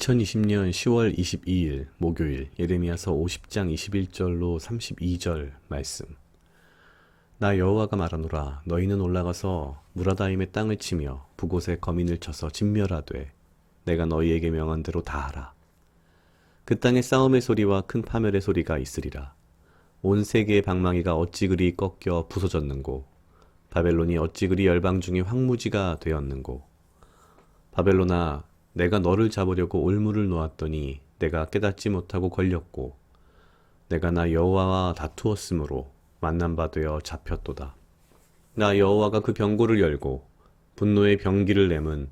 2020년 10월 22일 목요일 예레미야서 50장 21절로 32절 말씀. 나 여호와가 말하노라. 너희는 올라가서 무라다임의 땅을 치며 그곳에 거민을 쳐서 진멸하되 내가 너희에게 명한 대로 다 하라. 그 땅에 싸움의 소리와 큰 파멸의 소리가 있으리라. 온 세계의 방망이가 어찌 그리 꺾여 부서졌는고 바벨론이 어찌 그리 열방 중에 황무지가 되었는고. 바벨론아, 내가 너를 잡으려고 올무를 놓았더니 내가 깨닫지 못하고 걸렸고 내가 나 여호와와 다투었으므로 만난 바 되어 잡혔도다. 나 여호와가 그 병고를 열고 분노의 병기를 내면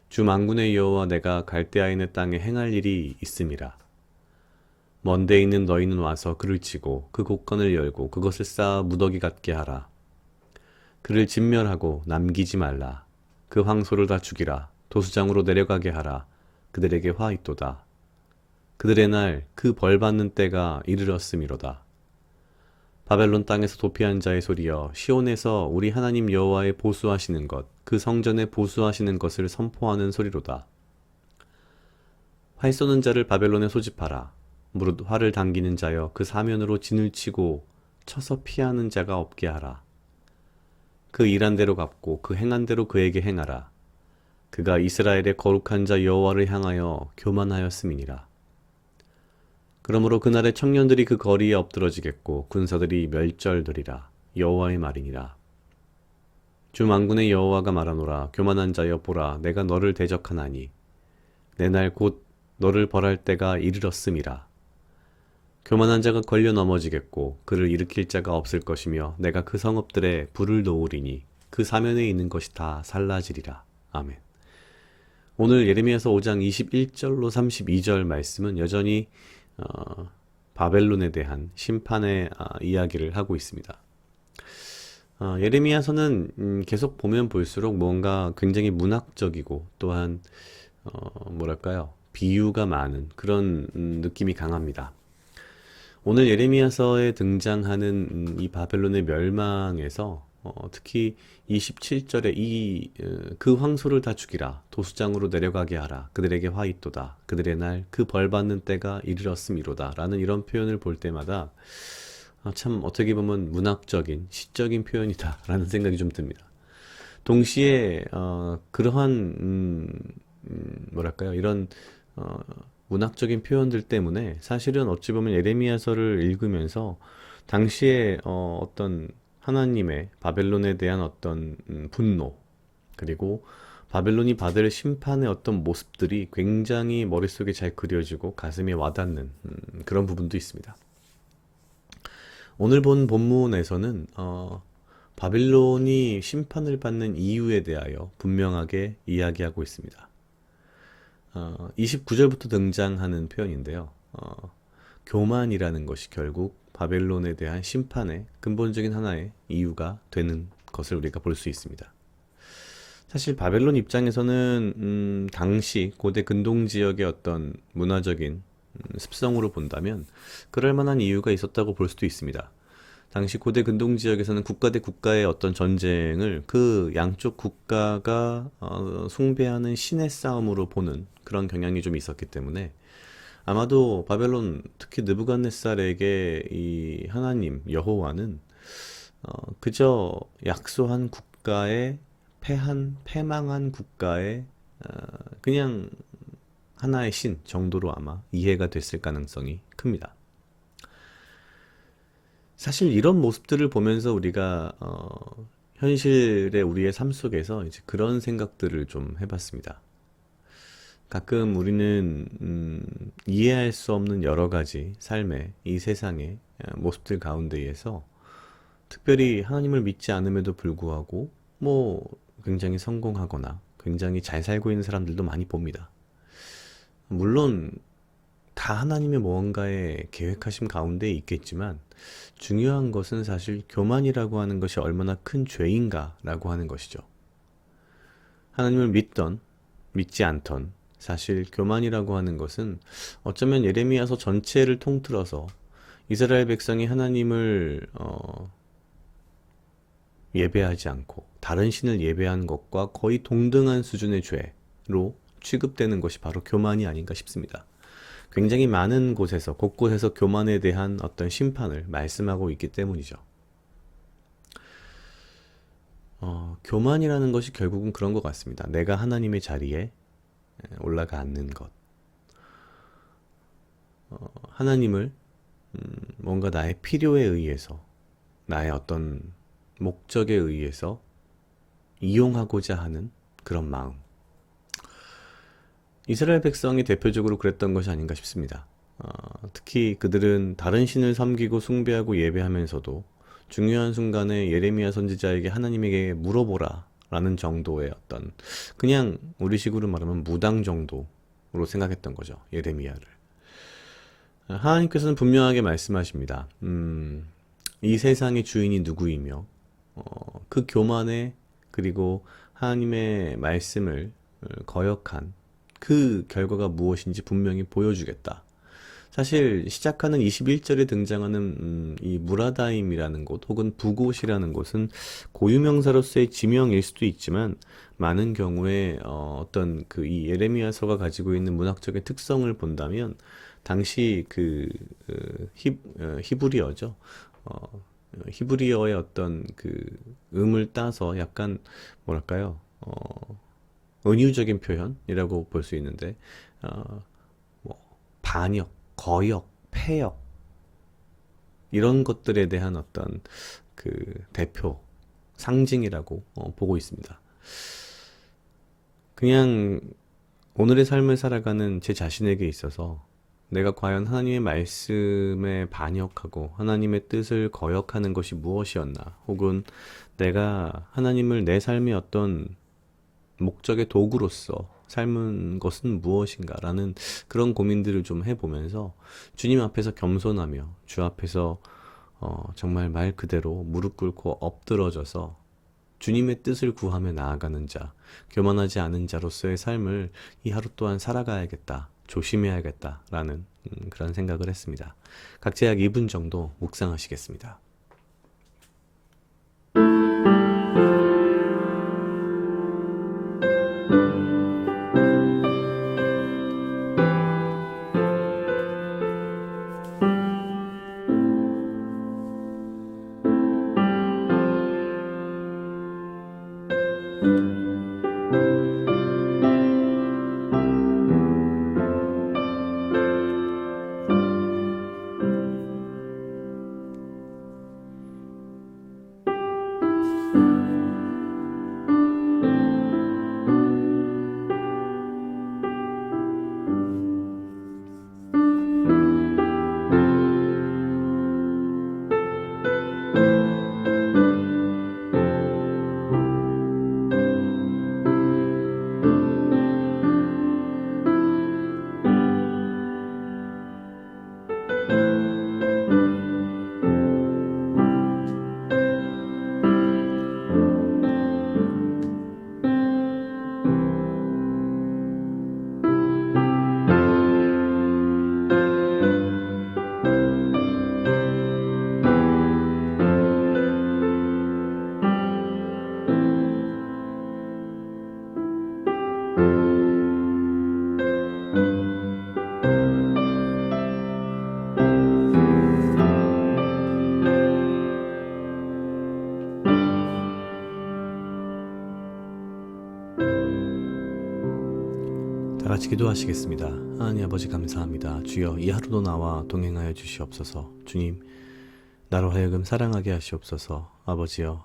주 만군의 여호와 내가 갈대아 있는 땅에 행할 일이 있음이라. 먼데 있는 너희는 와서 그를 치고 그 곳간을 열고 그것을 쌓아 무더기 같게 하라. 그를 진멸하고 남기지 말라. 그 황소를 다 죽이라. 도수장으로 내려가게 하라. 그들에게 화 있도다. 그들의 날 그 벌받는 때가 이르렀음이로다. 바벨론 땅에서 도피한 자의 소리여, 시온에서 우리 하나님 여호와의 보수하시는 것, 그 성전에 보수하시는 것을 선포하는 소리로다. 활 쏘는 자를 바벨론에 소집하라. 무릇 활을 당기는 자여, 그 사면으로 진을 치고 쳐서 피하는 자가 없게 하라. 그 일한 대로 갚고 그 행한 대로 그에게 행하라. 그가 이스라엘의 거룩한 자 여호와를 향하여 교만하였음이니라. 그러므로 그날에 청년들이 그 거리에 엎드러지겠고 군사들이 멸절되리라. 여호와의 말이니라. 주 만군의 여호와가 말하노라. 교만한 자여 보라, 내가 너를 대적하나니 내 날 곧 너를 벌할 때가 이르렀음이라. 교만한 자가 걸려 넘어지겠고 그를 일으킬 자가 없을 것이며 내가 그 성읍들에 불을 놓으리니 그 사면에 있는 것이 다 살라지리라. 아멘. 오늘 예레미야서 5장 21절로 32절 말씀은 여전히 바벨론에 대한 심판의 이야기를 하고 있습니다. 예레미야서는 계속 보면 볼수록 뭔가 굉장히 문학적이고 또한 뭐랄까요, 비유가 많은 그런 느낌이 강합니다. 오늘 예레미야서에 등장하는 이 바벨론의 멸망에서 특히 27절에 그 황소를 다 죽이라. 도수장으로 내려가게 하라. 그들에게 화 있도다. 그들의 날 그 벌받는 때가 이르렀음이로다. 라는 이런 표현을 볼 때마다 참 어떻게 보면 문학적인 시적인 표현이다 라는 생각이 좀 듭니다. 동시에 그러한 뭐랄까요, 이런 문학적인 표현들 때문에 사실은 어찌 보면 예레미야서를 읽으면서 당시에 어떤 하나님의 바벨론에 대한 어떤 분노, 그리고 바벨론이 받을 심판의 어떤 모습들이 굉장히 머릿속에 잘 그려지고 가슴에 와닿는 그런 부분도 있습니다. 오늘 본 본문에서는 바벨론이 심판을 받는 이유에 대하여 분명하게 이야기하고 있습니다. 29절부터 등장하는 표현인데요. 교만이라는 것이 결국 바벨론에 대한 심판의 근본적인 하나의 이유가 되는 것을 우리가 볼 수 있습니다. 사실 바벨론 입장에서는 당시 고대 근동 지역의 어떤 문화적인 습성으로 본다면 그럴 만한 이유가 있었다고 볼 수도 있습니다. 당시 고대 근동 지역에서는 국가 대 국가의 어떤 전쟁을 그 양쪽 국가가 숭배하는 신의 싸움으로 보는 그런 경향이 좀 있었기 때문에 아마도 바벨론, 특히 느부갓네살에게 이 하나님 여호와는 그저 약소한 국가의 패망한 국가의 그냥 하나의 신 정도로 아마 이해가 됐을 가능성이 큽니다. 사실 이런 모습들을 보면서 우리가 현실의 우리의 삶 속에서 이제 그런 생각들을 좀 해봤습니다. 가끔 우리는 이해할 수 없는 여러 가지 삶의 이 세상의 모습들 가운데에서 특별히 하나님을 믿지 않음에도 불구하고 뭐 굉장히 성공하거나 굉장히 잘 살고 있는 사람들도 많이 봅니다. 물론 다 하나님의 무언가의 계획하심 가운데 있겠지만 중요한 것은 사실 교만이라고 하는 것이 얼마나 큰 죄인가라고 하는 것이죠. 하나님을 믿던 믿지 않던 사실 교만이라고 하는 것은 어쩌면 예레미야서 전체를 통틀어서 이스라엘 백성이 하나님을 예배하지 않고 다른 신을 예배한 것과 거의 동등한 수준의 죄로 취급되는 것이 바로 교만이 아닌가 싶습니다. 굉장히 많은 곳에서, 곳곳에서 교만에 대한 어떤 심판을 말씀하고 있기 때문이죠. 교만이라는 것이 결국은 그런 것 같습니다. 내가 하나님의 자리에 올라가 앉는 것. 하나님을 뭔가 나의 필요에 의해서, 나의 어떤 목적에 의해서 이용하고자 하는 그런 마음. 이스라엘 백성이 대표적으로 그랬던 것이 아닌가 싶습니다. 특히 그들은 다른 신을 섬기고 숭배하고 예배하면서도 중요한 순간에 예레미야 선지자에게 하나님에게 물어보라 라는 정도의 어떤, 그냥 우리식으로 말하면 무당 정도로 생각했던 거죠. 예레미야를. 하나님께서는 분명하게 말씀하십니다. 이 세상의 주인이 누구이며 그 교만에, 그리고 하나님의 말씀을 거역한 그 결과가 무엇인지 분명히 보여주겠다. 사실 시작하는 21절에 등장하는 이 무라다임이라는 곳, 혹은 부곳이라는 곳은 고유명사로서의 지명일 수도 있지만, 많은 경우에 어떤 그 이 예레미야서가 가지고 있는 문학적인 특성을 본다면 당시 히브리어죠. 히브리어의 어떤 그 음을 따서 약간 뭐랄까요, 은유적인 표현이라고 볼 수 있는데, 뭐 반역, 거역, 폐역, 이런 것들에 대한 어떤 그 대표, 상징이라고 보고 있습니다. 그냥 오늘의 삶을 살아가는 제 자신에게 있어서 내가 과연 하나님의 말씀에 반역하고 하나님의 뜻을 거역하는 것이 무엇이었나, 혹은 내가 하나님을 내 삶의 어떤 목적의 도구로서 삶은 것은 무엇인가라는 그런 고민들을 좀 해보면서 주님 앞에서 겸손하며 주 앞에서 정말 말 그대로 무릎 꿇고 엎드러져서 주님의 뜻을 구하며 나아가는 자, 교만하지 않은 자로서의 삶을 이 하루 또한 살아가야겠다, 조심해야겠다라는 그런 생각을 했습니다. 각자 약 2분 정도 묵상하시겠습니다. 다 같이 기도하시겠습니다. 하나님 아버지 감사합니다. 주여, 이 하루도 나와 동행하여 주시옵소서. 주님, 나로 하여금 사랑하게 하시옵소서. 아버지여,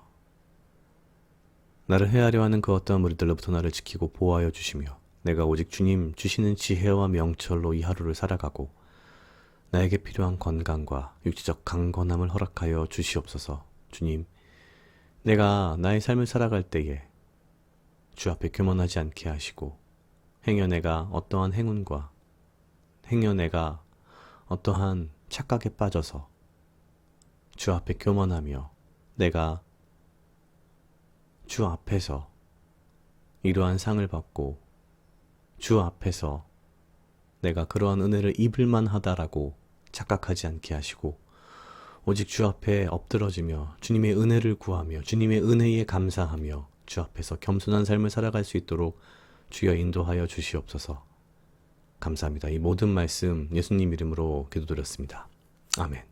나를 해하려 하는 그 어떠한 무리들로부터 나를 지키고 보호하여 주시며, 내가 오직 주님 주시는 지혜와 명철로 이 하루를 살아가고 나에게 필요한 건강과 육체적 강건함을 허락하여 주시옵소서. 주님, 내가 나의 삶을 살아갈 때에 주 앞에 교만하지 않게 하시고, 행여 내가 어떠한 행운과 행여 내가 어떠한 착각에 빠져서 주 앞에 교만하며 내가 주 앞에서 이러한 상을 받고 주 앞에서 내가 그러한 은혜를 입을 만하다라고 착각하지 않게 하시고, 오직 주 앞에 엎드러지며 주님의 은혜를 구하며 주님의 은혜에 감사하며 주 앞에서 겸손한 삶을 살아갈 수 있도록 주여 인도하여 주시옵소서. 감사합니다. 이 모든 말씀 예수님 이름으로 기도드렸습니다. 아멘.